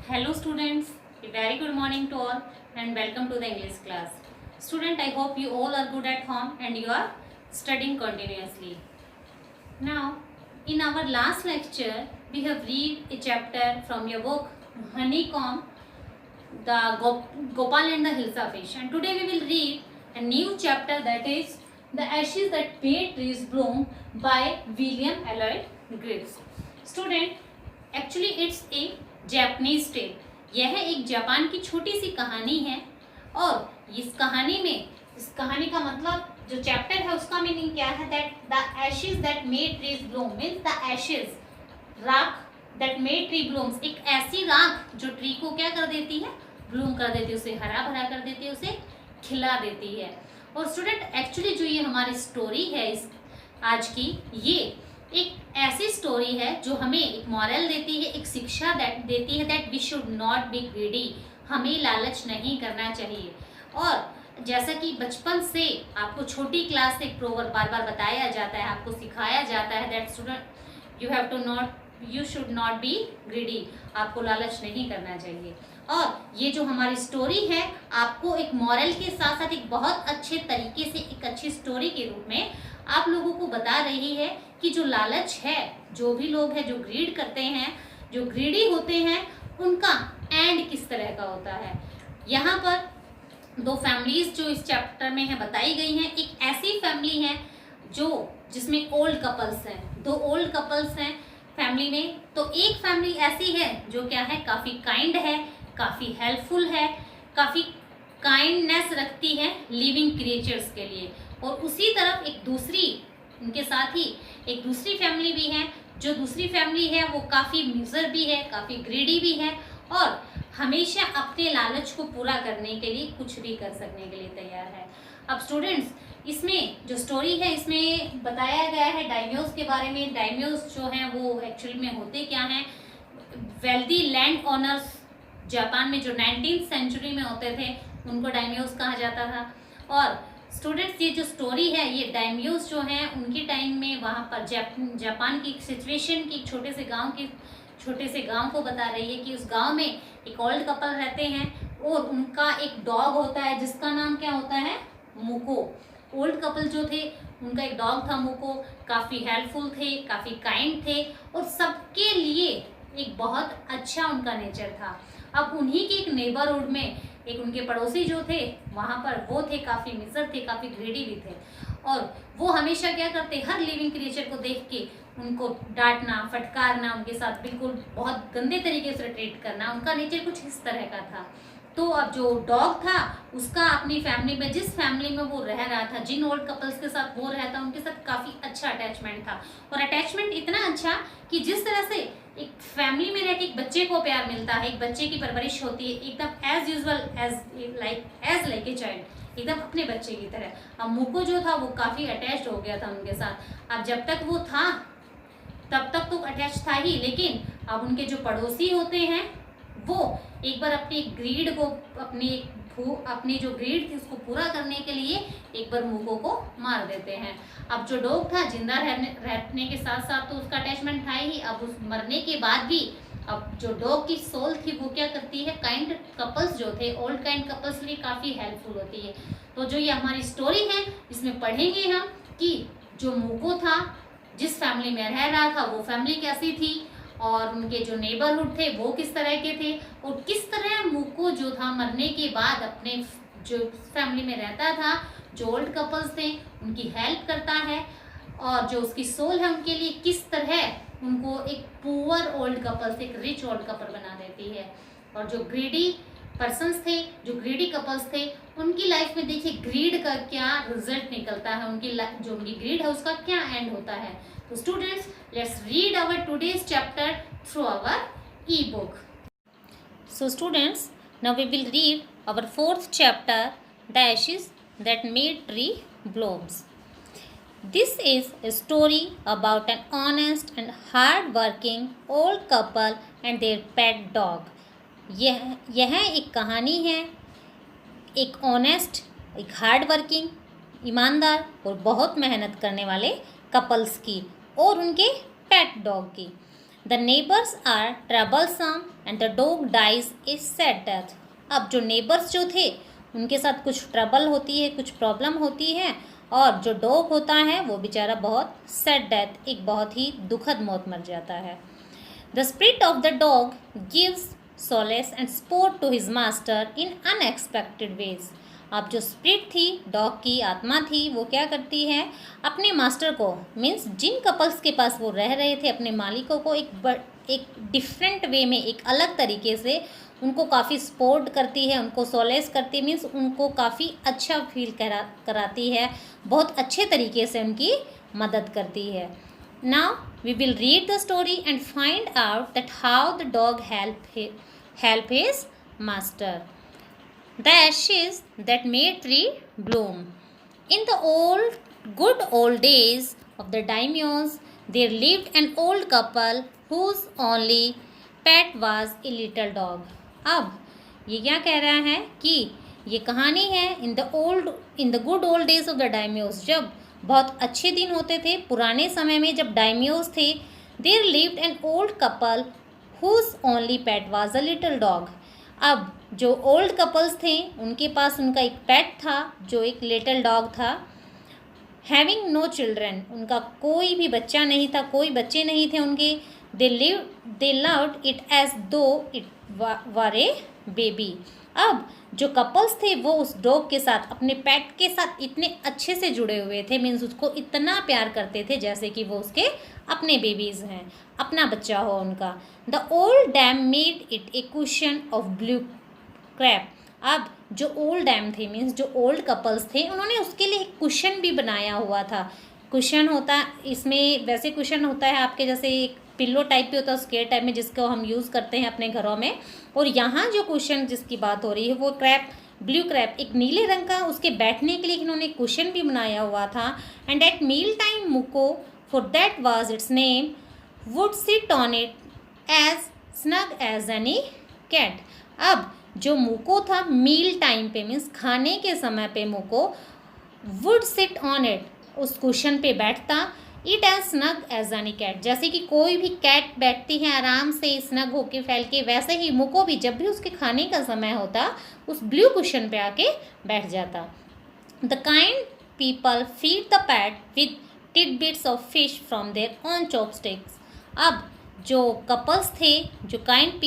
Hello students, a very good morning to all and welcome to the English class. Student, I hope you all are good at home and you are studying continuously. Now, in our last lecture, we have read a chapter from your book Honeycomb, the Gopal and the Hilsa Fish. And today we will read a new chapter, that is The Ashes That Made Trees Bloom by William Elliot Griffiths. Student, actually it's a Japanese tale. यह एक Japan की छोटी सी कहानी है और इस कहानी का मतलब जो चैप्टर है उसका मीनिंग क्या है, that the Ashes that made trees Bloom means the Ashes, राख दैट मेड ट्री ब्लूम्स, एक ऐसी राख जो ट्री को क्या कर देती है, ब्लूम कर देती है, उसे हरा भरा कर देती है, उसे खिला देती है। और स्टूडेंट एक्चुअली जो ये हमारी स्टोरी है इस आज की, ये एक ऐसी स्टोरी है जो हमें एक मॉरल देती है, एक शिक्षा देती है, that we should not be greedy, हमें लालच नहीं करना चाहिए। और जैसा कि बचपन से आपको छोटी क्लास से प्रोवर्ब बार बार बताया जाता है, आपको सिखाया जाता है, that student you should not be greedy, आपको लालच नहीं करना चाहिए। और ये जो हमारी स्टोरी है आपको एक मॉरल के साथ साथ एक बहुत अच्छे तरीके से एक अच्छी स्टोरी के रूप में आप लोगों को बता रही है कि जो लालच है, जो भी लोग हैं जो ग्रीड करते हैं, जो ग्रीडी होते हैं, उनका एंड किस तरह का होता है। यहाँ पर दो फैमिलीज जो इस चैप्टर में है बताई गई हैं। एक ऐसी फैमिली है जिसमें ओल्ड कपल्स हैं, दो ओल्ड कपल्स हैं फैमिली में। तो एक फैमिली ऐसी है जो क्या है, काफ़ी काइंड है, काफ़ी हेल्पफुल है, काफ़ी काइंडनेस रखती है लिविंग क्रिएचर्स के लिए। और उसी तरफ एक दूसरी, उनके साथ ही एक दूसरी फैमिली भी है, जो दूसरी फैमिली है वो काफ़ी मिजर भी है, काफ़ी ग्रीडी भी है और हमेशा अपने लालच को पूरा करने के लिए कुछ भी कर सकने के लिए तैयार है। अब स्टूडेंट्स, इसमें जो स्टोरी है इसमें बताया गया है डायम्योस के बारे में। डायम्योस जो हैं वो एक्चुअली में होते क्या हैं, वेल्दी लैंड ओनर्स जापान में जो 19th सेंचुरी में होते थे उनको डायम्योस कहा जाता था। और स्टूडेंट्स, ये जो स्टोरी है ये डायम्योस जो हैं उनके टाइम में वहाँ पर जापान की सिचुएशन की छोटे से गांव को बता रही है कि उस गांव में एक ओल्ड कपल रहते हैं और उनका एक डॉग होता है जिसका नाम क्या होता है, मुको। ओल्ड कपल जो थे उनका एक डॉग था मुको, काफ़ी हेल्पफुल थे, काफ़ी काइंड थे और सबके लिए एक बहुत अच्छा उनका नेचर था। अब उन्हीं के एक नेबरहुड में एक उनके पड़ोसी जो थे वहाँ पर वो थे काफ़ी मिजर थे, काफ़ी ग्रेडी भी थे और वो हमेशा क्या करते, हर लिविंग क्रिएचर को देख के उनको डांटना, फटकारना, उनके साथ बिल्कुल बहुत गंदे तरीके से ट्रीट करना, उनका नेचर कुछ इस तरह का था। तो अब जो डॉग था उसका अपनी फैमिली में, जिस फैमिली में वो रह रहा था, जिन ओल्ड कपल्स के साथ वो रहता, उनके साथ काफ़ी अच्छा अटैचमेंट था। और अटैचमेंट इतना अच्छा कि जिस तरह से एक फैमिली में रह के एक बच्चे को प्यार मिलता है, एक बच्चे की परवरिश होती है एकदम as usual as like a child, एकदम अपने बच्चे की तरह। अब मुको जो था वो काफ़ी अटैच्ड हो गया था उनके साथ। अब जब तक वो था तब तक तो अटैच था ही, लेकिन अब उनके जो पड़ोसी होते हैं वो एक बार अपनी ग्रीड को, अपनी जो ग्रीड थी उसको पूरा करने के लिए एक बार मुको को मार देते हैं। अब जो डॉग था जिंदा रहने के साथ साथ तो उसका अटैचमेंट था ही, अब उस मरने के बाद भी अब जो डॉग की सोल थी वो क्या करती है, काइंड कपल्स जो थे, ओल्ड काइंड कपल्स लिए काफ़ी हेल्पफुल होती है। तो जो ये हमारी स्टोरी है इसमें पढ़ेंगे हम कि जो मुको था, जिस फैमिली में रह रहा था वो फैमिली कैसी थी और उनके जो नेबरहुड थे वो किस तरह के थे और किस तरह मुको जो था मरने के बाद अपने जो फैमिली में रहता था, जो ओल्ड कपल्स थे उनकी हेल्प करता है और जो उसकी सोल है उनके लिए किस तरह उनको एक पुअर ओल्ड कपल से एक रिच ओल्ड कपल बना देती है। और जो ग्रीडी पर्सन्स थे, जो ग्रीडी कपल्स थे, उनकी लाइफ में देखिए ग्रीड का क्या रिजल्ट निकलता है, जो उनकी ग्रीड है उसका क्या एंड होता है। तो students, let's read our today's chapter through our e-book. So students, now we will read our 4th chapter, The Ashes That Made Tree Blooms. This is a story about an honest and hard-working old couple and their pet dog. यह एक कहानी है एक honest, एक hard working, ईमानदार और बहुत मेहनत करने वाले कपल्स की और उनके पेट डॉग की। The neighbours are troublesome and the dog dies a sad death. अब जो नेबर्स जो थे उनके साथ कुछ ट्रबल होती है, कुछ प्रॉब्लम होती है, और जो डॉग होता है वो बेचारा बहुत सैड डेथ, एक बहुत ही दुखद मौत मर जाता है। The spirit of the dog gives solace and support to his master in unexpected ways। अब जो स्पिरिट थी, डॉग की आत्मा थी, वो क्या करती है, अपने मास्टर को, मीन्स जिन कपल्स के पास वो रह रहे थे, अपने मालिकों को एक डिफरेंट वे में, एक अलग तरीके से उनको काफ़ी सपोर्ट करती है, उनको सोलेस करती है, मीन्स उनको काफ़ी अच्छा फील कराती है, बहुत अच्छे तरीके से उनकी मदद करती है। Now we will read the story and find out that how the dog help his master. The ashes that made tree bloom. In the good old days of the daimyos, there lived an old couple whose only pet was a little dog. अब ये क्या कह रहा है कि ये कहानी है in the good old days of the daimyos, जब बहुत अच्छे दिन होते थे, पुराने समय में जब डायमियोस थे, there lived an old couple whose only pet was a little dog. अब जो ओल्ड कपल्स थे उनके पास उनका एक पेट था जो एक लिटिल डॉग था। हैविंग नो चिल्ड्रन, उनका कोई भी बच्चा नहीं था, कोई बच्चे नहीं थे उनके। दे लव्ड इट एज दो इट वर ए बेबी। अब जो कपल्स थे वो उस डॉग के साथ, अपने पेट के साथ इतने अच्छे से जुड़े हुए थे, मीन्स उसको इतना प्यार करते थे जैसे कि वो उसके अपने बेबीज़ हैं, अपना बच्चा हो उनका। The old dame made it a cushion of blue crape. अब जो ओल्ड डैम थे, मीन्स जो ओल्ड कपल्स थे, उन्होंने उसके लिए एक कुशन भी बनाया हुआ था। कुशन होता, इसमें वैसे कुशन होता है आपके जैसे एक पिल्लो टाइप भी होता है स्क्वायर टाइप में, जिसको हम यूज़ करते हैं अपने घरों में। और यहाँ जो कुशन जिसकी बात हो रही है वो क्रैप, ब्लू क्रैप, एक नीले रंग का, उसके बैठने के लिए इन्होंने कुशन भी बनाया हुआ था। And at meal time Muko, for that was its name, would sit on it as snug as any cat. अब जो मुको था मील टाइम पे, मीन्स खाने के समय पे, Muko would sit on it, उस कुशन पे बैठता, it as snug as any cat, जैसे कि कोई भी कैट बैठती है आराम से स्नग होके फैल के, वैसे ही मुको भी जब भी उसके खाने का समय होता उस ब्लू कुशन पे आके बैठ जाता। The kind people feed the PAT with titbits of fish from their own chopsticks. अब जो कपल्स थे, जो काइंड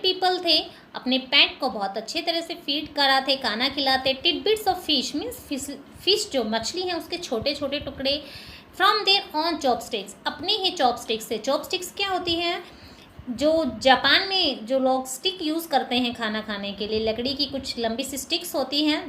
पीपल थे अपने पेट को बहुत अच्छे तरह से फीड कराते, खाना खिलाते। Titbits of fish means fish जो मछली है उसके छोटे छोटे टुकड़े, फ्रॉम देयर ऑन चॉपस्टिक्स, अपने ही चॉपस्टिक्स से। चॉपस्टिक्स क्या होती है, जो जापान में जो लोग स्टिक यूज़ करते हैं खाना खाने के लिए, लकड़ी की कुछ लंबी सी स्टिक्स होती हैं,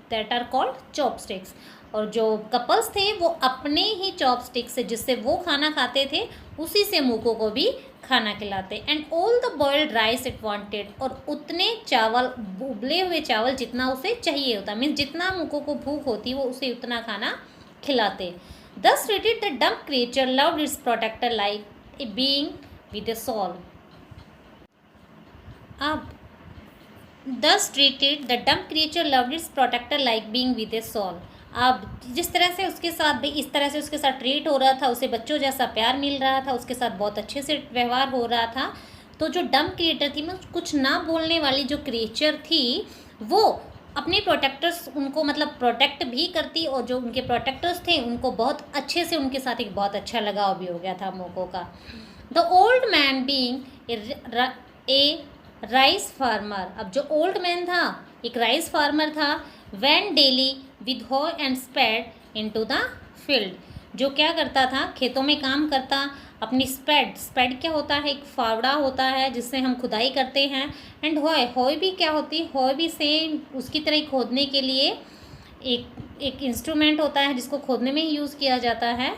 दैट आर कॉल्ड चॉपस्टिक्स। और जो कपल्स थे वो अपने ही चॉपस्टिक से, जिससे वो खाना खाते थे, उसी से मुको को भी खाना खिलाते। And all the boiled rice it wanted, और उतने चावल, उबले हुए चावल जितना उसे चाहिए होता, मीन्स जितना मुको को भूख होती वो उसे उतना खाना खिलाते। Thus treated the dumb creature loved its protector like a being with a soul. अब thus treated the dumb creature loved its protector like being with a soul. अब जिस तरह से उसके साथ भी, इस तरह से उसके साथ ट्रीट हो रहा था, उसे बच्चों जैसा प्यार मिल रहा था, उसके साथ बहुत अच्छे से व्यवहार हो रहा था। तो जो डम्ब क्रिएटर थी, मतलब कुछ ना बोलने वाली जो क्रिएचर थी, वो अपने प्रोटेक्टर्स, उनको मतलब प्रोटेक्ट भी करती, और जो उनके प्रोटेक्टर्स थे उनको बहुत अच्छे से, उनके साथ एक बहुत अच्छा लगाव भी हो गया था मोको का। The old man being a rice farmer. अब जो ओल्ड मैन था एक राइस फार्मर था। Went daily with hoe and spade into the field, जो क्या करता था, खेतों में काम करता, अपनी स्पेड क्या होता है, एक फावड़ा होता है जिससे हम खुदाई करते हैं। एंड होय भी क्या होती है, होय भी सेम उसकी तरह खोदने के लिए एक इंस्ट्रूमेंट होता है जिसको खोदने में ही यूज़ किया जाता है।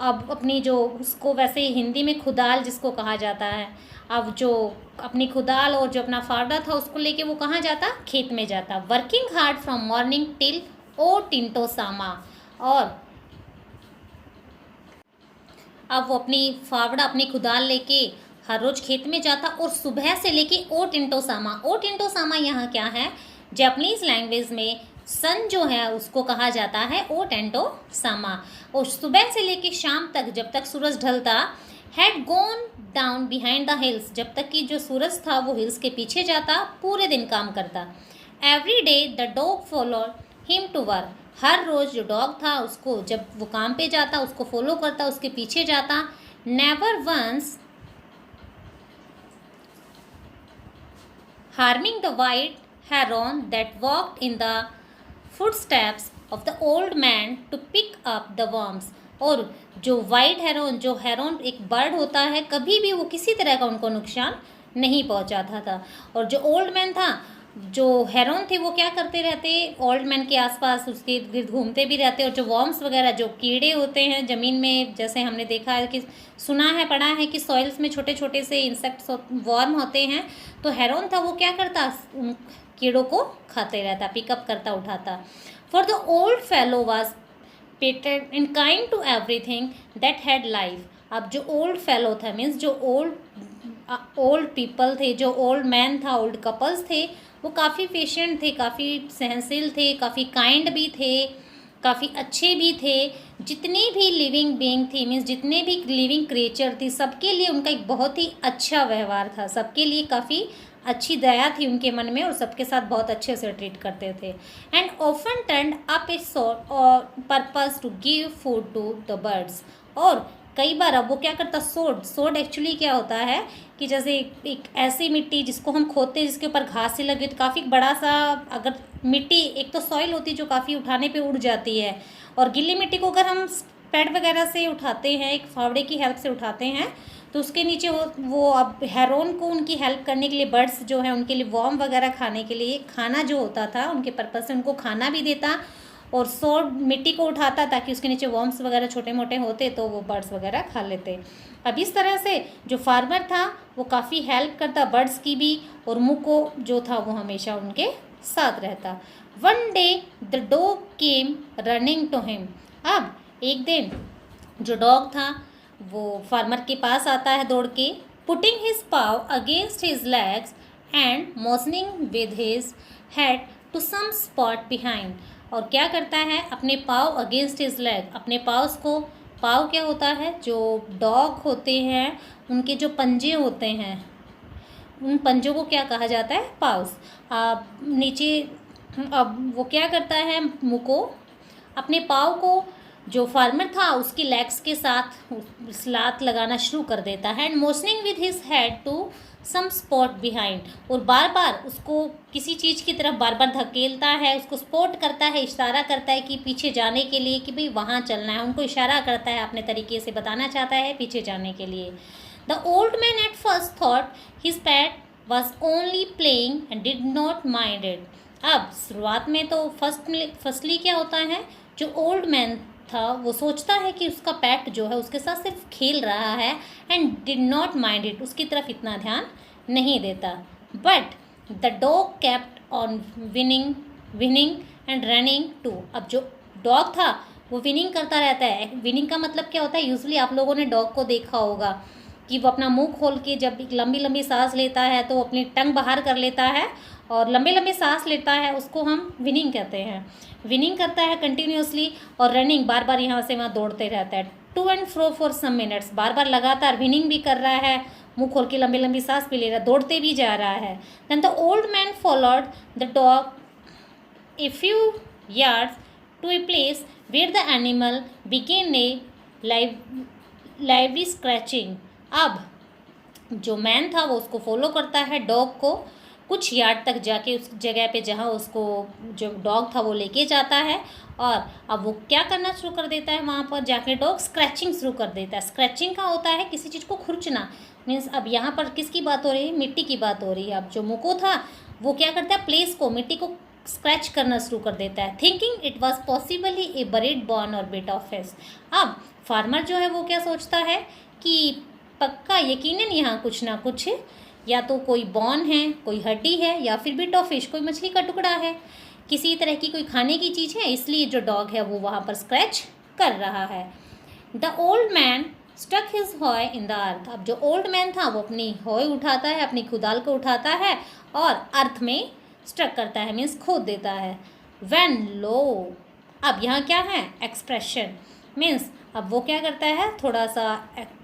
अब अपनी जो उसको वैसे हिंदी में खुदाल जिसको कहा जाता है, अब जो अपनी खुदाल और जो अपना फावड़ा था उसको लेके वो कहाँ जाता, खेत में जाता। Working hard from morning till ओ टिंटो सामा। और अब वो अपनी फावड़ा, अपनी खुदाल लेके हर रोज़ खेत में जाता, और सुबह से लेके ओ टिंटो सामा। ओ टिंटो सामा यहाँ क्या है, जापानीज लैंग्वेज में सन जो है उसको कहा जाता है ओटेंटो सामा। और सुबह से लेकर शाम तक जब तक सूरज ढलता, had gone down behind the hills, जब तक कि जो सूरज था वो हिल्स के पीछे जाता, पूरे दिन काम करता। Every day the dog followed him to work, हर रोज़ जो डॉग था उसको जब वो काम पे जाता उसको फॉलो करता, उसके पीछे जाता। Never once harming the white heron that walked in the footsteps of the old man to pick up the worms। और जो वाइट हेरोन, जो हेरोन एक बर्ड होता है, कभी भी वो किसी तरह का उनको नुकसान नहीं पहुंचाता था। और जो ओल्ड मैन था, जो हेरोन थे, वो क्या करते रहते, ओल्ड मैन के आसपास उसके इर्द गिर्द घूमते भी रहते। और जो वॉर्म्स वगैरह, जो कीड़े होते हैं ज़मीन में, जैसे हमने देखा है कि सुना है, पढ़ा है कि सॉइल्स में छोटे छोटे से इंसेक्ट्स वॉर्म होते हैं, तो हेरोन था वो क्या करता, उन कीड़ों को खाते रहता, पिकअप करता, उठाता। For the old fellow was petted and kind to everything that had life. अब जो ओल्ड फेलो था, मीन्स जो ओल्ड पीपल थे, जो ओल्ड मैन था, ओल्ड कपल्स थे, वो काफ़ी पेशेंट थे, काफ़ी सहनशील थे, काफ़ी काइंड भी थे, काफ़ी अच्छे भी थे। जितनी भी लिविंग बीइंग थी, मीन्स जितने भी लिविंग क्रिएचर थी, सबके लिए उनका एक बहुत ही अच्छा व्यवहार था, सबके लिए काफ़ी अच्छी दया थी उनके मन में, और सबके साथ बहुत अच्छे से ट्रीट करते थे। And often turned up a sort or purpose to give food to the birds. और कई बार अब वो क्या करता, सोड एक्चुअली क्या होता है कि जैसे एक ऐसी मिट्टी जिसको हम खोदते हैं, जिसके ऊपर घास से लगी, तो काफ़ी बड़ा सा अगर मिट्टी, एक तो सॉइल होती है जो काफ़ी उठाने पे उड़ जाती है, और गीली मिट्टी को अगर हम पैड वगैरह से उठाते हैं, एक फावड़े की हेल्प से उठाते हैं, तो उसके नीचे वो अब हेरोन को उनकी हेल्प करने के लिए, बर्ड्स जो है उनके लिए वॉर्म वगैरह खाने के लिए खाना जो होता था, उनके पर्पज़ से उनको खाना भी देता, और सोड मिट्टी को उठाता ताकि उसके नीचे वॉर्म्स वगैरह छोटे मोटे होते तो वो बर्ड्स वगैरह खा लेते। अब इस तरह से जो फार्मर था वो काफ़ी हेल्प करता बर्ड्स की भी, और मुको जो था वो हमेशा उनके साथ रहता। One day the dog came running to him. अब एक दिन जो डॉग था वो फार्मर के पास आता है दौड़ के, putting his paw against his legs and motioning with his head to some spot behind. और क्या करता है, अपने पाव अगेंस्ट हिज लेग, अपने पाव्स को, पाव क्या होता है, जो डॉग होते हैं उनके जो पंजे होते हैं, उन पंजों को क्या कहा जाता है, पाव्स। नीचे अब वो क्या करता है, मुको अपने पाव को जो फार्मर था उसकी लेग्स के साथ लात लगाना शुरू कर देता है, and motioning with his head to some spot behind. और बार बार उसको किसी चीज़ की तरफ बार बार धकेलता है, उसको स्पॉट करता है, इशारा करता है कि पीछे जाने के लिए, कि भाई वहाँ चलना है, उनको इशारा करता है, अपने तरीके से बताना चाहता है पीछे जाने के लिए। The old man at first thought his PAT was only playing and did not mind it. अब शुरुआत में तो फर्स्टली क्या होता है, जो ओल्ड मैन था वो सोचता है कि उसका पेट जो है उसके साथ सिर्फ खेल रहा है, and did not mind it, उसकी तरफ इतना ध्यान नहीं देता। But the dog kept on winning and running to. अब जो डॉग था वो विनिंग करता रहता है। विनिंग का मतलब क्या होता है, यूजुअली आप लोगों ने डॉग को देखा होगा कि वो अपना मुंह खोल के जब एक लंबी लंबी सांस लेता है तो वो अपनी टंग बाहर कर लेता है, और लंबे लंबे सांस लेता है, उसको हम विनिंग कहते हैं। विनिंग करता है कंटिन्यूसली, और रनिंग बार बार यहाँ से वहाँ दौड़ते रहता है, to and fro for some minutes, बार बार लगातार विनिंग भी कर रहा है, मुंह खोल के लंबी लंबी सांस भी ले रहा है, दौड़ते भी जा रहा है। Then the old man followed the dog a few yards to a place where the animal began a lively scratching. अब जो मैन था वो उसको फॉलो करता है डॉग को कुछ यार्ड तक जाके, उस जगह पे जहाँ उसको जो डॉग था वो लेके जाता है, और अब वो क्या करना शुरू कर देता है, वहाँ पर जाके डॉग स्क्रैचिंग शुरू कर देता है। स्क्रैचिंग का होता है किसी चीज़ को खुरचना, मीन्स अब यहाँ पर किसकी बात हो रही है, मिट्टी की बात हो रही है। अब जो मुको था वो क्या करता है, प्लेस को, मिट्टी को स्क्रैच करना शुरू कर देता है, thinking it was possibly a buried bone or bit of fish. अब फार्मर जो है वो क्या सोचता है कि पक्का यकीनन यहाँ कुछ ना कुछ, या तो कोई बॉन है, कोई हड्डी है, या फिर बिट ऑफ फिश, कोई मछली का टुकड़ा है, किसी तरह की कोई खाने की चीज़ है, इसलिए जो डॉग है वो वहाँ पर स्क्रैच कर रहा है। The old man stuck his hoe in the earth. अब जो ओल्ड मैन था वो अपनी हॉय उठाता है, अपनी कुदाल को उठाता है और अर्थ में स्ट्रक करता है मीन्स खोद देता है। व्हेन लो, अब यहाँ क्या है एक्सप्रेशन मीन्स अब वो क्या करता है थोड़ा सा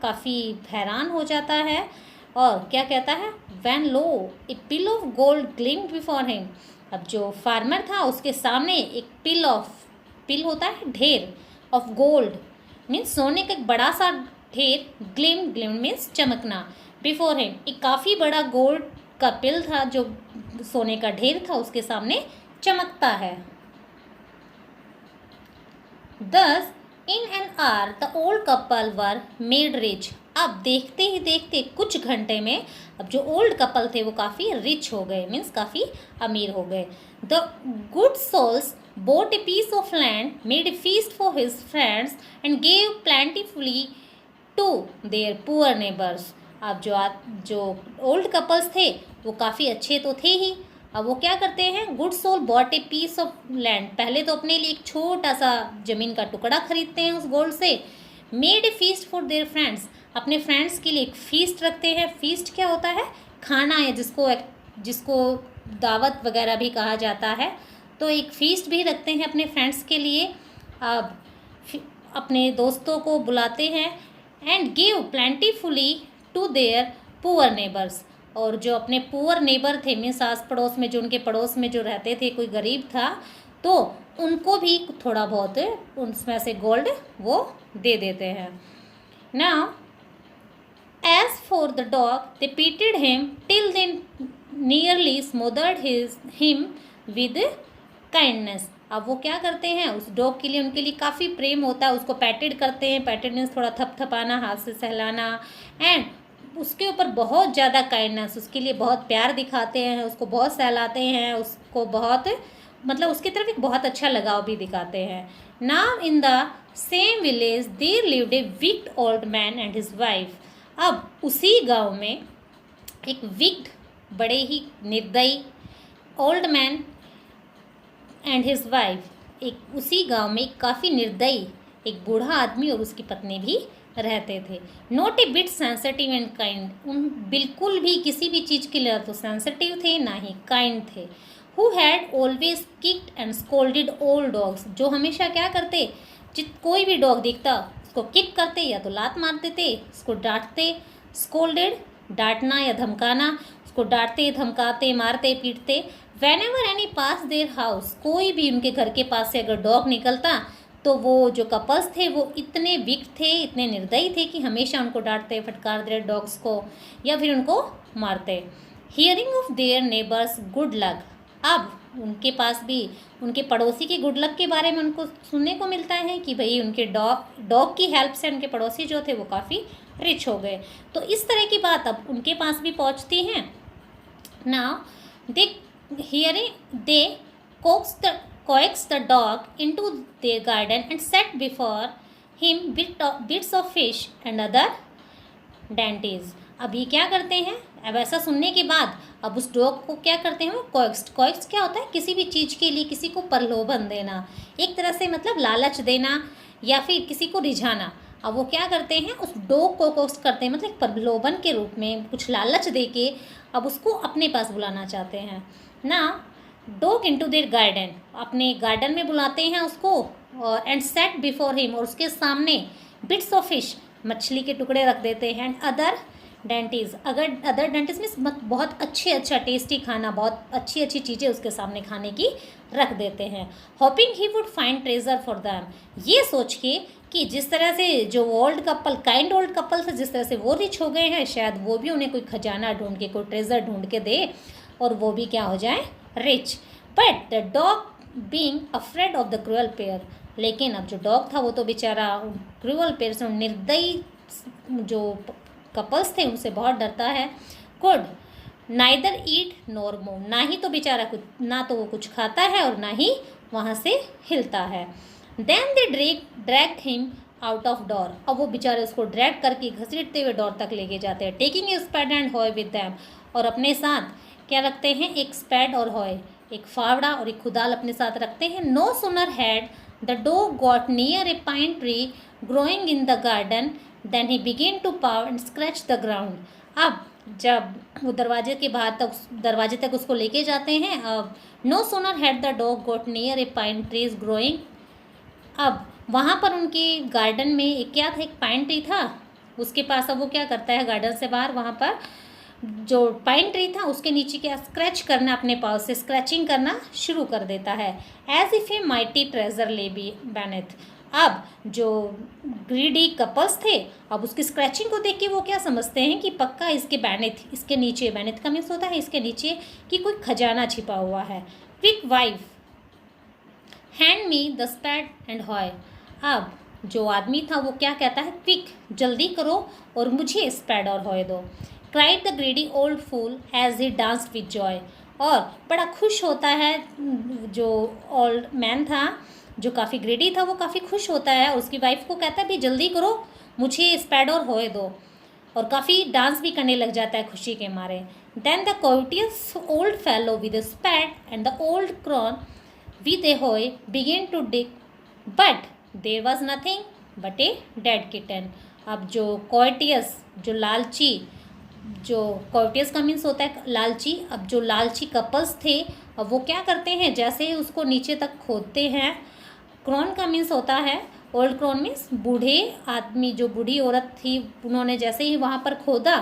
काफ़ी हैरान हो जाता है और क्या कहता है when low A pile of gold ग्लिम्ड before him. अब जो फार्मर था उसके सामने एक पिल होता है ढेर ऑफ गोल्ड मीन्स सोने का एक बड़ा सा ढेर, ग्लिम मीन्स चमकना, बिफोर हिम एक काफ़ी बड़ा गोल्ड का पिल था जो सोने का ढेर था उसके सामने चमकता है। Thus in an hour the old couple were made rich। अब देखते ही देखते कुछ घंटे में अब जो ओल्ड कपल थे वो काफ़ी रिच हो गए मीन्स काफ़ी अमीर हो गए। The good souls bought a piece of land, made a feast for his friends and gave plentifully to their poor neighbors। अब जो ओल्ड कपल्स थे वो काफ़ी अच्छे तो थे ही, अब वो क्या करते हैं good soul bought a piece of land, पहले तो अपने लिए एक छोटा सा ज़मीन का टुकड़ा खरीदते हैं उस गोल्ड से। Made a feast for their friends, अपने फ्रेंड्स के लिए एक फीस्ट रखते हैं। फीस्ट क्या होता है खाना या जिसको दावत वगैरह भी कहा जाता है, तो एक फीस्ट भी रखते हैं अपने फ्रेंड्स के लिए। अब अपने दोस्तों को बुलाते हैं and give plentifully to their poor neighbours, और जो अपने पुअर नेबर थे मीन्स आस पड़ोस में जो उनके पड़ोस में जो रहते थे कोई गरीब था तो उनको भी थोड़ा बहुत उसमें से गोल्ड वो दे देते हैं। Now as for the dog they petted him till they nearly smothered him with kindness. अब वो क्या करते हैं उस डॉग के लिए उनके लिए काफ़ी प्रेम होता है, उसको पैटेड करते हैं, पैटेड मीन्स थोड़ा थपथपाना, हाथ से सहलाना, एंड उसके ऊपर बहुत ज़्यादा काइंडनेस, उसके लिए बहुत प्यार दिखाते हैं, उसको बहुत सहलाते हैं, उसको बहुत मतलब उसकी तरफ एक बहुत अच्छा लगाव भी दिखाते हैं। Now in the same village there lived a wicked old man and his wife. अब उसी गांव में एक विक्ड बड़े ही निर्दयी old man and his wife, एक उसी गांव में काफ़ी निर्दयी एक बूढ़ा आदमी और उसकी पत्नी भी रहते थे। Not a bit sensitive and kind, उन बिल्कुल भी किसी भी चीज़ के लिए तो सेंसिटिव थे ना ही काइंड थे। Who had always kicked and scolded all dogs, जो हमेशा क्या करते कोई भी डॉग दिखता उसको किक करते या तो लात मार देते, उसको डांटते, स्कोल्डेड डांटना या धमकाना, उसको डांटते धमकाते मारते पीटते। Whenever any pass their house, कोई भी उनके घर के पास से अगर डॉग निकलता तो वो जो कपल्स थे वो इतने वीक थे, इतने निर्दयी थे कि हमेशा उनको डांटते फटकार दे डॉग्स को या फिर उनको मारते। Hearing of their neighbours good luck, अब उनके पास भी उनके पड़ोसी के गुड लक के बारे में उनको सुनने को मिलता है कि भाई उनके डॉग की हेल्प से उनके पड़ोसी जो थे वो काफ़ी रिच हो गए। तो इस तरह की बात अब उनके पास भी पहुंचती हैं। Now they coaxed the dog into their garden and set before him bits of fish and other dainties। अब ये क्या करते हैं अब ऐसा सुनने के बाद अब उस डॉग को क्या करते हैं वो कोएक्स्ट क्या होता है किसी भी चीज़ के लिए किसी को प्रलोभन देना, एक तरह से मतलब लालच देना या फिर किसी को रिझाना। अब वो क्या करते हैं उस डॉग को कोएक्स्ट करते हैं मतलब प्रलोभन के रूप में कुछ लालच दे के अब उसको अपने पास बुलाना चाहते हैं ना। डॉग इनटू देयर गार्डन, अपने गार्डन में बुलाते हैं उसको, और एंड सेट बिफोर हिम, और उसके सामने बिट्स ऑफ फिश, मछली के टुकड़े रख देते हैं, and other dainties, other dainties में बहुत अच्छा टेस्टी खाना, बहुत अच्छी चीज़ें उसके सामने खाने की रख देते हैं। Hopping he would find treasure for them, ये सोच के कि जिस तरह से जो old couple kind old couple से जिस तरह से वो रिच हो गए हैं शायद वो भी उन्हें कोई खजाना ढूंढ के कोई ट्रेजर ढूंढ के दे और वो भी क्या हो जाए rich. But the dog being afraid of the cruel pair, लेकिन अब जो डॉग था वो तो बेचारा क्रूअल पेयर से निर्दयी जो कपल्स थे उनसे बहुत डरता है। Could neither eat nor move, ना ही तो बेचारा कुछ ना तो वो कुछ खाता है और ना ही वहाँ से हिलता है। Then they drag him out of door, अब वो बेचारे उसको ड्रैग करके घसीटते हुए डोर तक लेके जाते हैं। Taking a spade and hoe with them, और अपने साथ क्या रखते हैं एक स्पैड और हॉय, एक फावड़ा और एक खुदाल अपने साथ रखते हैं। No sooner had the dog got near a pine tree growing in the garden then he begin to paw and scratch the ground. अब जब वो दरवाजे तक उसको लेके जाते हैं, अब no sooner had the dog got near a pine trees growing. अब वहाँ पर उनके गार्डन में एक क्या था, एक पाइन ट्री था उसके पास। अब वो क्या करता है, गार्डन से बाहर वहाँ पर जो पाइन ट्री था उसके नीचे क्या स्क्रैच करना, अपने पाव से स्क्रैचिंग करना शुरू कर देता है। As if a mighty treasure lay be beneath. अब जो ग्रीडी कपल्स थे, अब उसकी स्क्रैचिंग को देख के वो क्या समझते हैं कि पक्का इसके बेनेथ, इसके नीचे, बेनेथ का मीन्स होता है इसके नीचे, कि कोई खजाना छिपा हुआ है। Quick wife hand me the spade and hoe. अब जो आदमी था वो क्या कहता है, क्विक, जल्दी करो और मुझे स्पैड और हॉय दो। Cried the greedy old fool as he dance with joy. और बड़ा खुश होता है जो ओल्ड मैन था, जो काफ़ी ग्रेडी था, वो काफ़ी खुश होता है, उसकी वाइफ को कहता है भी जल्दी करो, मुझे स्पैड और हॉय दो, और काफ़ी डांस भी करने लग जाता है खुशी के मारे। Then the covetous old fellow with spade and the old crone with a hoe began to dig, but there was nothing but a dead kitten। अब जो कोर्टियस, जो लालची, जो कोर्टियस का मीन्स होता है लालची, अब जो लालची कपल्स थे, अब वो क्या करते हैं, जैसे ही उसको नीचे तक खोदते हैं, क्रॉन का मीन्स होता है, ओल्ड क्रॉन मीन्स बूढ़े आदमी, जो बूढ़ी औरत थी, उन्होंने जैसे ही वहाँ पर खोदा,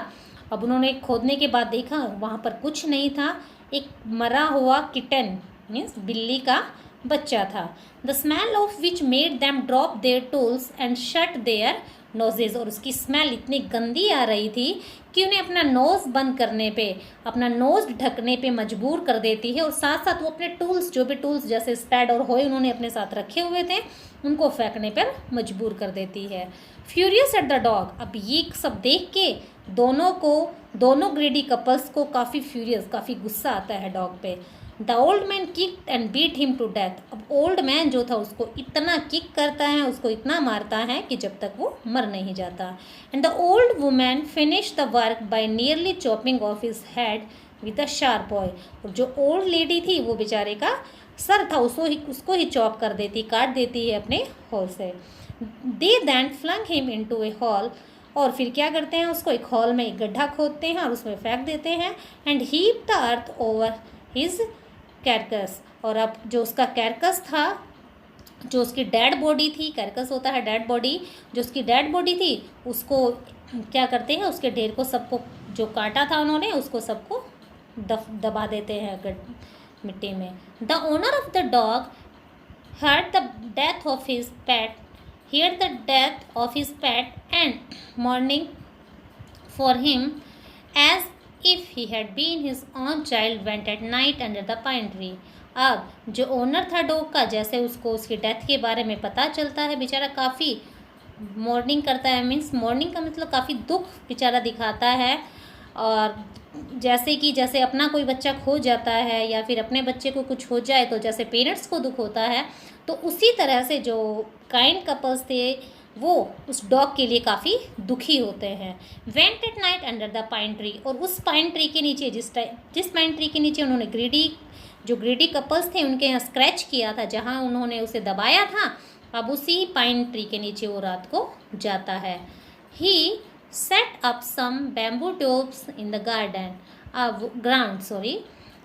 अब उन्होंने खोदने के बाद देखा वहाँ पर कुछ नहीं था, एक मरा हुआ किटन मीन्स बिल्ली का बच्चा था। The smell of which made them drop there tools and shut there noses. और उसकी स्मेल इतनी गंदी आ रही थी कि उन्हें अपना नोज़ बंद करने पे, अपना नोज़ ढकने पे मजबूर कर देती है, और साथ साथ वो अपने टूल्स, जो भी टूल्स जैसे स्पैड और होय उन्होंने अपने साथ रखे हुए थे, उनको फेंकने पर मजबूर कर देती है। Furious at the dog. अब ये सब देख के दोनों ग्रेडी कपल्स को काफ़ी फ्यूरियस, काफ़ी गुस्सा आता है डॉग पे। The old man kicked and beat him to death. अब ओल्ड मैन जो था उसको इतना किक करता है, उसको इतना मारता है कि जब तक वो मर नहीं जाता। And the old women finish the work by nearly chopping of his head with a sharp boy. और जो ओल्ड लेडी थी वो बेचारे का सर था, उसको ही चॉप कर देती, काट देती है अपने हॉल से। They then flung him in to a hole. और फिर क्या करते हैं, उसको एक हॉल में एक गड्ढा खोदते हैं और उसमें फेंक देते हैं। And heap the earth over his carcass. और अब जो उसका कैरकस था, जो उसकी डेड बॉडी थी, कैरकस होता है डेड बॉडी, जो उसकी डेड बॉडी थी उसको क्या करते हैं, उसके ढेर को सबको, जो काटा था उन्होंने, उसको सबको दबा देते हैं मिट्टी में। The owner of the dog heard the death of his pet, heard the death of his pet and mourning for him as if he had been his own child went at night under the pine tree। अब जो owner था dog का, जैसे उसको उसकी death के बारे में पता चलता है, बेचारा काफ़ी मॉर्निंग करता है, मीन्स मॉर्निंग का मतलब काफ़ी दुख बेचारा दिखाता है। और जैसे अपना कोई बच्चा खो जाता है या फिर अपने बच्चे को कुछ हो जाए तो जैसे पेरेंट्स को दुख होता है, तो उसी तरह से जो काइंड कपल्स थे वो उस डॉग के लिए काफ़ी दुखी होते हैं। Went at night under the pine tree. और उस पाइन ट्री के नीचे, जिस पाइन ट्री के नीचे उन्होंने ग्रीडी कपल्स थे उनके यहाँ स्क्रैच किया था, जहाँ उन्होंने उसे दबाया था, अब उसी पाइन ट्री के नीचे वो रात को जाता है। He set up some bamboo tubes in the ground.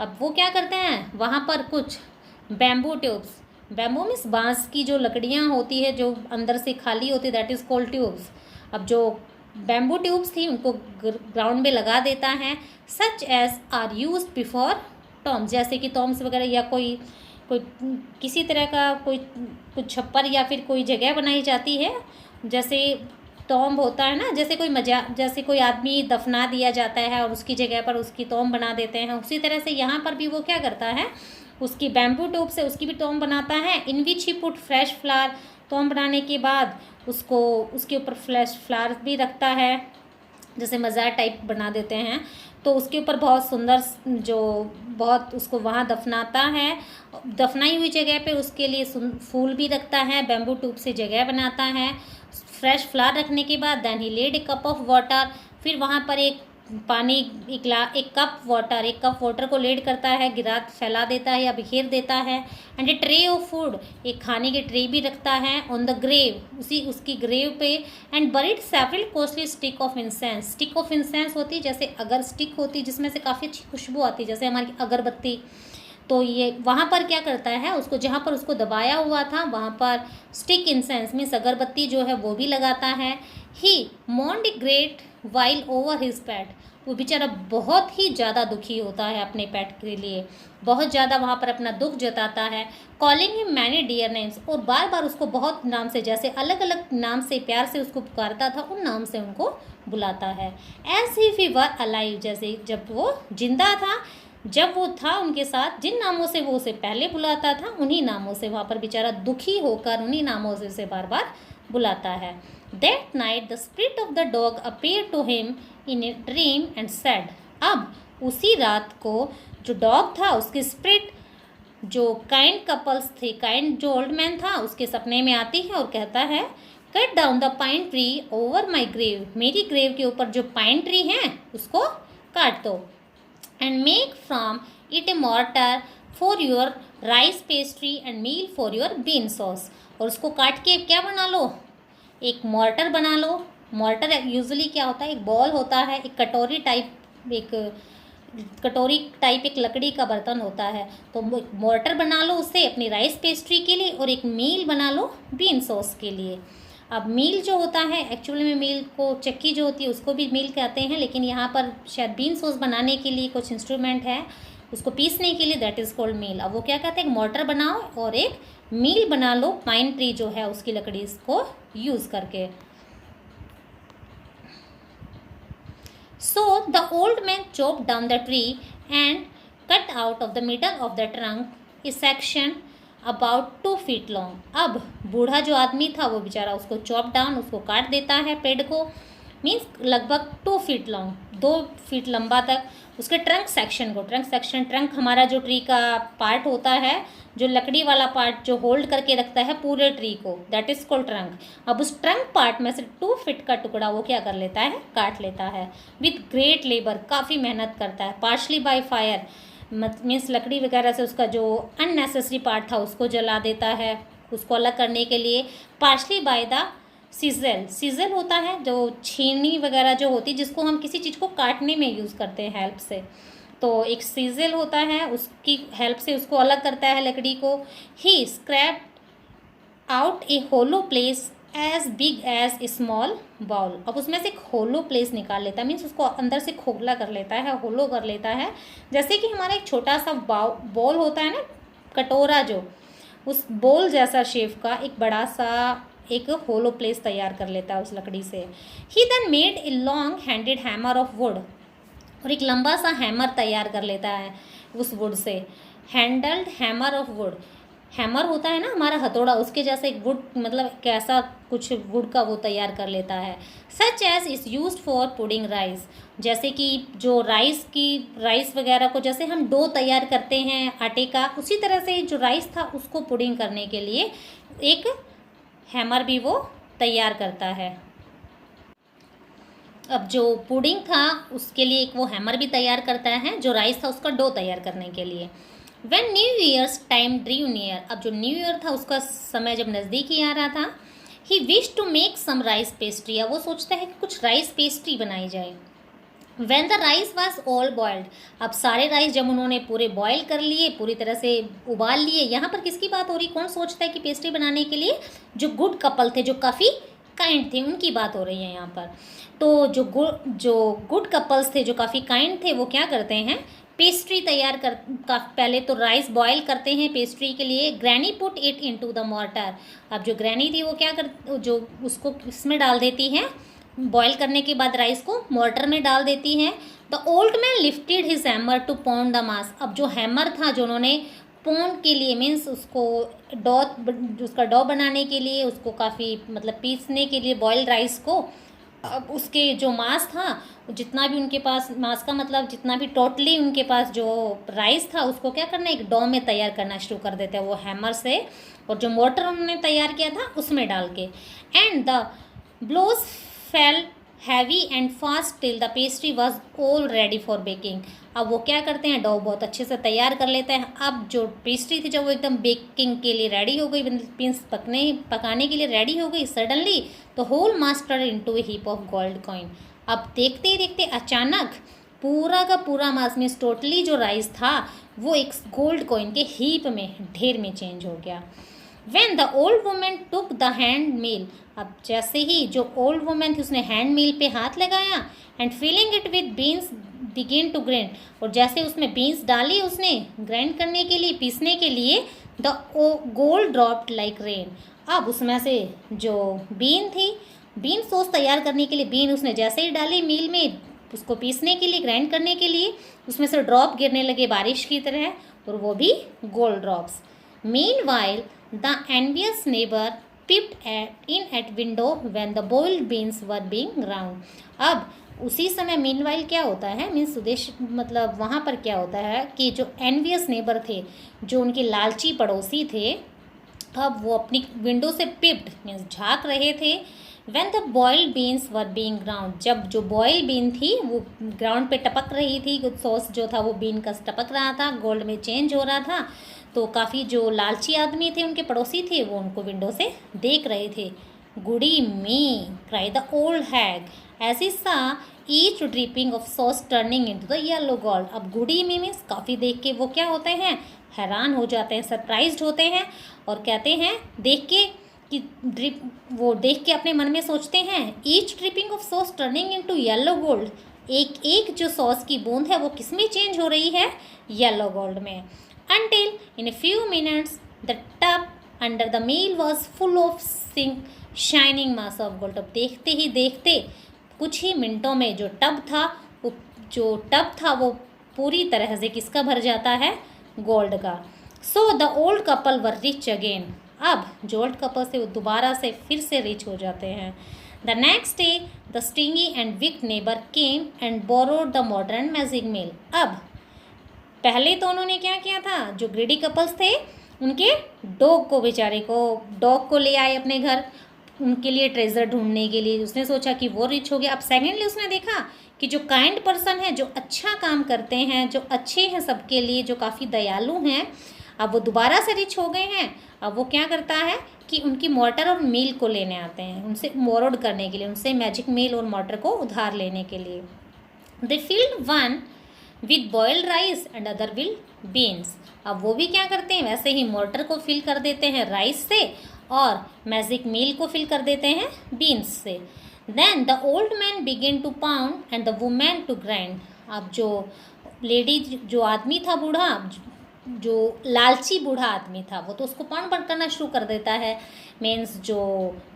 अब वो क्या करते हैं, वहाँ पर कुछ बैम्बू ट्यूब्स, बैम्बू मीन्स बांस की जो लकड़ियाँ होती है जो अंदर से खाली होती है, दैट इज़ कॉल्ड ट्यूब्स। अब जो बैम्बू ट्यूब्स थी उनको ग्राउंड में लगा देता है। Such as are used before tombs, जैसे कि टॉम्स वगैरह या कोई किसी तरह का कुछ छप्पर या फिर कोई जगह बनाई जाती है, जैसे टॉम्ब होता है ना, जैसे कोई आदमी दफना दिया जाता है और उसकी जगह पर उसकी टॉम्ब बना देते हैं, उसी तरह से यहाँ पर भी वो क्या करता है, उसकी बैम्बू ट्यूब से उसकी भी टॉम्ब बनाता है। इन विच ही पुट फ्रेश फ्लावर। टॉम्ब बनाने के बाद उसके ऊपर फ्रेश फ्लावर भी रखता है, जैसे मज़ार टाइप बना देते हैं, तो उसके ऊपर बहुत सुंदर बहुत उसको वहाँ दफनाता है। दफनाई हुई जगह पे उसके लिए फूल भी रखता है, बैम्बू ट्यूब से जगह बनाता है। फ्रेश फ्लावर रखने के बाद then he laid a cup of water. फिर वहाँ पर एक पानी एक कप वाटर को लेड करता है, फैला देता है या बिखेर देता है। And A tray of food, एक खाने के ट्रे भी रखता है ऑन द ग्रेव, उसकी ग्रेव पे। And buried several costly stick of incense, stick of incense होती है जैसे अगर स्टिक होती जिसमें से काफ़ी अच्छी खुशबू आती जैसे हमारी अगरबत्ती। तो ये वहाँ पर क्या करता है, उसको जहाँ पर उसको दबाया हुआ था वहाँ पर स्टिक इंसेंस मीन्स अगरबत्ती जो है वो भी लगाता है। He mourned great while over his pet, वो बेचारा बहुत ही ज़्यादा दुखी होता है अपने पेट के लिए, बहुत ज़्यादा वहाँ पर अपना दुख जताता है। Calling him many dear names, और बार बार उसको बहुत नाम से, जैसे अलग अलग नाम से प्यार से उसको पुकारता था, उन नाम से उनको बुलाता है। As if he were alive, जैसे जब वो जिंदा था, जब वो था उनके साथ, जिन नामों से वो उसे पहले बुलाता था उन्हीं नामों से वहाँ पर बेचारा दुखी होकर उन्हीं नामों से उसे बार बार बुलाता है। That night the spirit of the dog appear to him in a dream and said, अब उसी रात को जो डॉग था उसकी स्पिरिट, जो काइंड कपल्स थे, काइंड जो ओल्ड मैन था, उसके सपने में आती है और कहता है, cut down the pine tree over my grave, मेरी ग्रेव के ऊपर जो पाइन ट्री है उसको काट दो। And make from it a mortar for your rice pastry and mill for your bean sauce, और उसको काट के क्या बना लो, एक मॉर्टर बना लो। मॉर्टर यूजुअली क्या होता है, एक बॉल होता है, एक कटोरी टाइप एक लकड़ी का बर्तन होता है। तो मॉर्टर बना लो उससे अपनी राइस पेस्ट्री के लिए, और एक मील बना लो बीन सॉस के लिए। अब मील जो होता है, एक्चुअली में मील को चक्की जो होती है उसको भी मील कहते हैं, लेकिन यहाँ पर शायद बीन सॉस बनाने के लिए कुछ इंस्ट्रूमेंट है उसको पीसने के लिए, दैट इज़ कॉल्ड मील। अब वो क्या कहते हैं, एक मोटर बनाओ और एक मील बना लो पाइन ट्री जो है उसकी लकड़ी को यूज़ करके। So the old man chop down the tree and cut out of the middle of the trunk A section about 2 feet long. अब बूढ़ा जो आदमी था वो बेचारा उसको चॉप डाउन, उसको काट देता है पेड़ को, मीन्स लगभग 2 फीट लॉन्ग, 2 फीट लंबा तक उसके ट्रंक सेक्शन को। ट्रंक हमारा जो ट्री का पार्ट होता है, जो लकड़ी वाला पार्ट जो होल्ड करके रखता है पूरे ट्री को, दैट इज कॉल्ड ट्रंक। अब उस ट्रंक पार्ट में से 2 फीट का टुकड़ा वो क्या कर लेता है, काट लेता है विथ ग्रेट लेबर, काफ़ी मेहनत करता है। पार्शली बाय फायर मीन्स लकड़ी वगैरह से उसका जो अननेसेसरी पार्ट था उसको जला देता है उसको अलग करने के लिए। पार्शली बाय द सीजल होता है जो छीनी वगैरह जो होती है जिसको हम किसी चीज़ को काटने में यूज़ करते हैं हेल्प से, तो एक सीजल होता है उसकी हेल्प से उसको अलग करता है लकड़ी को। He scrape out a hollow place as big as a small bowl, अब उसमें से एक होलो प्लेस निकाल लेता है, मीन्स उसको अंदर से खोखला कर लेता है, होलो कर लेता है। जैसे कि हमारा एक छोटा सा बॉल होता है ना, कटोरा, जो उस बॉल जैसा शेप का एक बड़ा सा एक होलो प्लेस तैयार कर लेता है उस लकड़ी से। He then made a long handled hammer of wood, और एक लंबा सा हैमर तैयार कर लेता है उस would say. Handled hammer of would, hammer होता है ना हमारा हथौड़ा, उसके जैसा एक वुड मतलब कैसा कुछ वुड का वो तैयार कर लेता है। Such as is used for pudding rice, जैसे कि जो राइस वगैरह को जैसे हम डो तैयार करते हैं आटे का, उसी तरह से जो राइस था उसको पुडिंग करने के लिए एक हैमर भी वो तैयार करता है। अब जो पुडिंग था उसके लिए एक वो हैमर भी तैयार करता है, जो राइस था उसका डो तैयार करने के लिए। When new years time ड्रीव near, अब जो न्यू ईयर था उसका समय जब नज़दीक ही आ रहा था, he wish to make some rice pastry, अब वो सोचता है कि कुछ राइस पेस्ट्री बनाई जाए। When the rice was all boiled, अब सारे राइस जब उन्होंने पूरे बॉयल कर लिए, पूरी तरह से उबाल लिए, यहाँ पर किसकी बात हो रही, कौन सोचता है कि पेस्ट्री बनाने के लिए, जो गुड कपल थे, जो काफ़ी काइंड थे, उनकी बात हो रही है यहाँ पर। तो जो गुड कपल्स थे, जो काफ़ी काइंड थे, वो क्या करते हैं, पेस्ट्री तैयार कर पहले तो राइस बॉयल करते हैं पेस्ट्री के लिए। Granny put it into the mortar, अब जो ग्रैनी थी वो क्या जो उसको इसमें डाल देती है, बॉयल करने के बाद राइस को मॉर्टर में डाल देती है। The old man lifted his hammer to pound the mass, अब जो हैमर था जो उन्होंने पाउंड के लिए मीन्स उसको उसका डो बनाने के लिए, उसको काफ़ी मतलब पीसने के लिए बॉयल राइस को, अब उसके जो मास था, जितना भी उनके पास मास का मतलब जितना भी टोटली उनके पास जो राइस था उसको क्या करना है, एक डो में तैयार करना शुरू कर देते हैं वो हैमर से, और जो मोटर उन्होंने तैयार किया था उसमें डाल के। And the blows fell heavy and fast till the pastry was all ready for baking. अब वो क्या करते हैं, डो बहुत अच्छे से तैयार कर लेते हैं। अब जो पेस्ट्री थी जब वो एकदम बेकिंग के लिए रेडी हो गई, मीन्स पकाने के लिए रेडी हो गई, suddenly the whole master into a heap of gold coin. अब देखते ही देखते अचानक पूरा का पूरा मास मीन्स टोटली जो राइस था वो एक गोल्ड कॉइन के हीप में, ढेर में चेंज हो गया। When the old woman took the hand mill, अब जैसे ही जो ओल्ड वुमेन थी उसने हैंड मिल पे हाथ लगाया, and filling it with beans begin to grind, और जैसे उसमें बीन्स डाली उसने ग्राइंड करने के लिए, पीसने के लिए, the gold dropped like rain. अब उसमें से जो बीन थी, बीन सॉस तैयार करने के लिए बीन उसने जैसे ही डाली मील में, उसको पीसने के लिए, ग्राइंड करने के लिए, उसमें से ड्रॉप गिरने लगे बारिश की तरह, और वो भी gold drops. Meanwhile the envious neighbor peeped in at window when the boiled beans were being ground। अब उसी समय मीनवाइल क्या होता है, मीन्स उद्देश्य मतलब वहाँ पर क्या होता है कि जो एनवियस नेबर थे, जो उनके लालची पड़ोसी थे, अब वो अपनी विंडो से पिप्ड मीन्स झाँक रहे थे। When the boiled beans were being ground, जब जो बॉयल बीन थी वो ग्राउंड पे टपक रही थी, कुछ सॉस जो था वो बीन का टपक रहा था, गोल्ड में चेंज हो रहा था, तो काफ़ी जो लालची आदमी थे, उनके पड़ोसी थे, वो उनको विंडो से देख रहे थे। Goody me cry the old hag as he saw each dripping of sauce turning into the yellow gold. अब गुडी मी मीन्स काफ़ी देख के वो क्या होते हैं, हैरान हो जाते हैं, सरप्राइज्ड होते हैं, और कहते हैं देख के कि ड्रिप, वो देख के अपने मन में सोचते हैं, each dripping of sauce turning into yellow gold, एक एक जो सॉस की बूंद है वो किस में चेंज हो रही है, येलो गोल्ड में। Until in a few minutes the tub under the meal was full of shining mass of gold। अब देखते ही देखते कुछ ही मिनटों में जो टब था वो पूरी तरह से किसका भर जाता है, गोल्ड का। So the old couple were rich again। अब जो ओल्ड कपल से वो दोबारा से फिर से रिच हो जाते हैं। The next day the stingy and wicked neighbor came and borrowed the modern magic mill। अब पहले तो उन्होंने क्या किया था, जो ग्रेडी कपल्स थे उनके डॉग को, बेचारे को, डॉग को ले आए अपने घर उनके लिए ट्रेजर ढूंढने के लिए। उसने सोचा कि वो रिच हो गया। अब सेकेंडली उसने देखा कि जो काइंड पर्सन है, जो अच्छा काम करते हैं, जो अच्छे हैं सबके लिए, जो काफ़ी दयालु हैं, अब वो दोबारा से रिच हो गए हैं। अब वो क्या करता है कि उनकी मोटर और मील को लेने आते हैं, उनसे बोरोड करने के लिए, उनसे मैजिक मील और मोटर को उधार लेने के लिए। They filled one with boiled rice and other with beans. अब वो भी क्या करते हैं, वैसे ही मोटर को फिल कर देते हैं राइस से, और मैजिक मील को फिल कर देते हैं बीन्स से। Then the old man begin to pound and the women to grind. अब जो लेडी, जो आदमी था बूढ़ा, जो लालची बूढ़ा आदमी था, वो तो उसको पाउंड करना शुरू कर देता है, मीन्स जो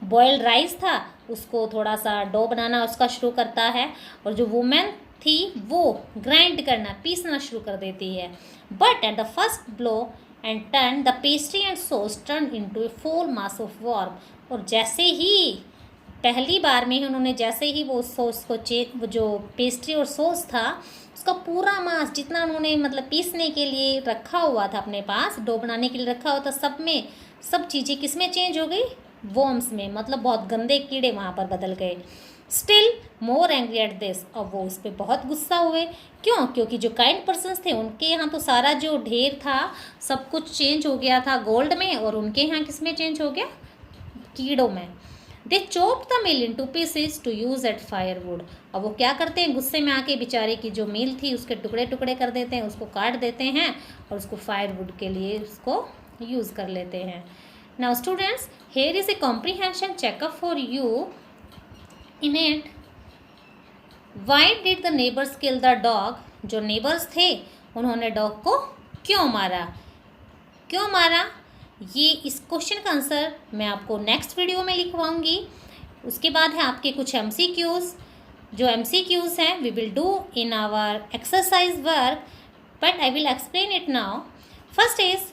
बॉइल्ड राइस था उसको थोड़ा सा डो बनाना उसका शुरू करता है, और जो वुमेन थी वो ग्राइंड करना, पीसना शुरू कर देती है। But at the first blow and turn the pastry and sauce turn into a full mass of warm. और जैसे ही पहली बार में ही उन्होंने जैसे ही वो सॉस को वो जो पेस्ट्री और सॉस था उसका पूरा मास जितना उन्होंने मतलब पीसने के लिए रखा हुआ था, अपने पास डो बनाने के लिए रखा हुआ था, सब में सब चीज़ें किस में चेंज हो गई, वॉर्म्स में, मतलब बहुत गंदे कीड़े वहाँ पर बदल गए। Still more angry at this. अब वो उस पर बहुत गुस्सा हुए। क्यों? क्योंकि जो काइंड पर्सन्स थे उनके यहाँ तो सारा जो ढेर था सब कुछ चेंज हो गया था गोल्ड में, और उनके यहाँ किस में चेंज हो गया, कीड़ों में। They chop the mill in to pieces to use at firewood. अब वो क्या करते हैं, गुस्से में आके बेचारे की जो मील थी उसके टुकड़े टुकड़े कर देते हैं, उसको काट देते हैं और उसको फायरवुड के लिए उसको यूज़ कर लेते हैं। Now students, here is a comprehension checkup for you. In it, why did the neighbours kill the dog. जो नेबर्स थे उन्होंने डॉग को क्यों मारा, क्यों मारा, ये इस क्वेश्चन का आंसर मैं आपको नेक्स्ट वीडियो में लिखवाऊंगी। उसके बाद है आपके कुछ MCQs। जो MCQs हैं we will do in our exercise work, but I will explain it now. First is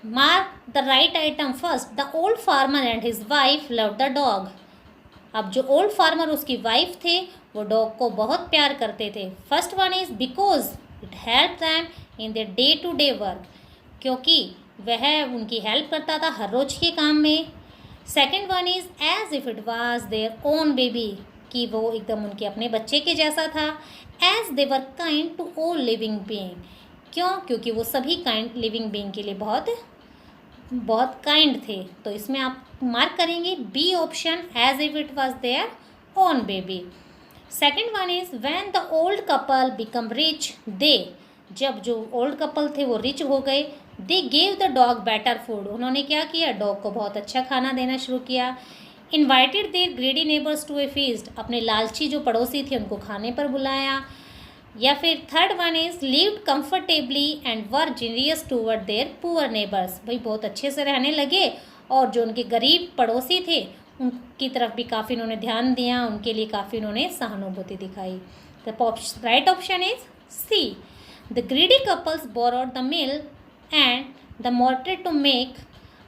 mark the right item first. The old farmer and his wife love the dog. अब जो old farmer उसकी wife थे वो dog को बहुत प्यार करते थे। First one is because it help them in their day to day work, क्योंकि वह उनकी हेल्प करता था हर रोज के काम में। Second one is as if it was their own baby, कि वो एकदम उनके अपने बच्चे के जैसा था। As they were kind to all living being, क्यों? क्योंकि वो सभी काइंड लिविंग बीइंग के लिए बहुत बहुत काइंड थे। तो इसमें आप मार्क करेंगे B option, as if it was their own baby. Second one is when the old couple become rich they, जब जो ओल्ड कपल थे वो रिच हो गए, they gave the dog better food, उन्होंने क्या किया? डॉग को बहुत अच्छा खाना देना शुरू किया। Invited their greedy neighbours to a feast, अपने लालची जो पड़ोसी थे उनको खाने पर बुलाया। या फिर third one is lived comfortably and were genius toward their poor neighbours, भाई बहुत अच्छे से रहने लगे और जो उनके गरीब पड़ोसी थे उनकी तरफ भी काफ़ी उन्होंने ध्यान दिया, उनके लिए काफ़ी उन्होंने सहानुभूति दिखाई। The right option is C, the greedy couples borrowed the mill and the mortar to make,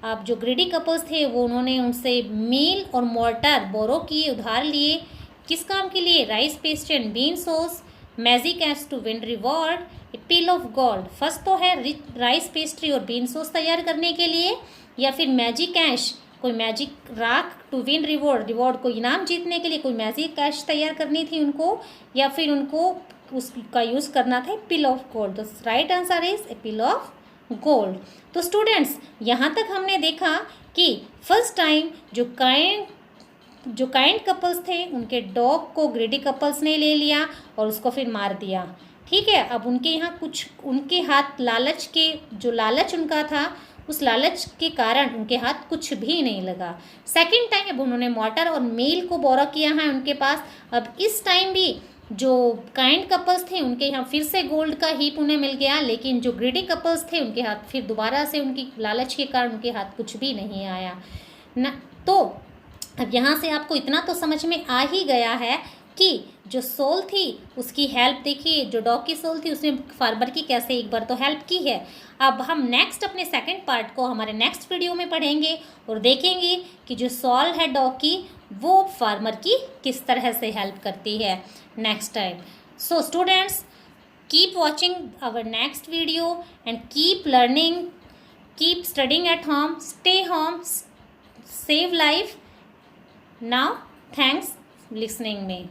अब जो ग्रीडी कपल्स थे वो उन्होंने उनसे मील और मोर्टर बोरो किए, उधार लिए, किस काम के लिए? Rice pastry and bean sauce, magic ash to win reward, a pile of gold. First तो है राइस पेस्ट्री और बीन सॉस तैयार करने के लिए, या फिर मैजिक कैश, कोई मैजिक राख, टू विन रिवॉर्ड, रिवॉर्ड को इनाम जीतने के लिए कोई मैजिक कैश तैयार करनी थी उनको, या फिर उनको उसका यूज़ करना था पिल ऑफ गोल्ड। तो right answer is a pile of gold. तो स्टूडेंट्स यहाँ तक हमने देखा कि फर्स्ट टाइम जो काइंड कपल्स थे उनके डॉग को ग्रेडी कपल्स ने ले लिया और उसको फिर मार दिया। ठीक है, अब उनके यहाँ कुछ उनके हाथ लालच के, जो लालच उनका था उस लालच के कारण उनके हाथ कुछ भी नहीं लगा। सेकंड टाइम अब उन्होंने मॉर्टर और मील को बोरा किया है उनके पास। अब इस टाइम भी जो काइंड कपल्स थे उनके यहाँ फिर से गोल्ड का हीप उन्हें मिल गया, लेकिन जो ग्रीडी कपल्स थे उनके हाथ फिर दोबारा से उनकी लालच के कारण उनके हाथ कुछ भी नहीं आया ना। तो अब यहाँ से आपको इतना तो समझ में आ ही गया है कि जो सोल थी उसकी हेल्प, देखिए जो डॉग की सोल थी उसने फार्मर की कैसे एक बार तो हेल्प की है। अब हम नेक्स्ट अपने सेकंड पार्ट को हमारे नेक्स्ट वीडियो में पढ़ेंगे और देखेंगे कि जो सोल है डॉग की वो फार्मर की किस तरह से हेल्प करती है next time. So students, keep watching our next video and keep learning, keep studying at home, stay home, save life. Now thanks listening में।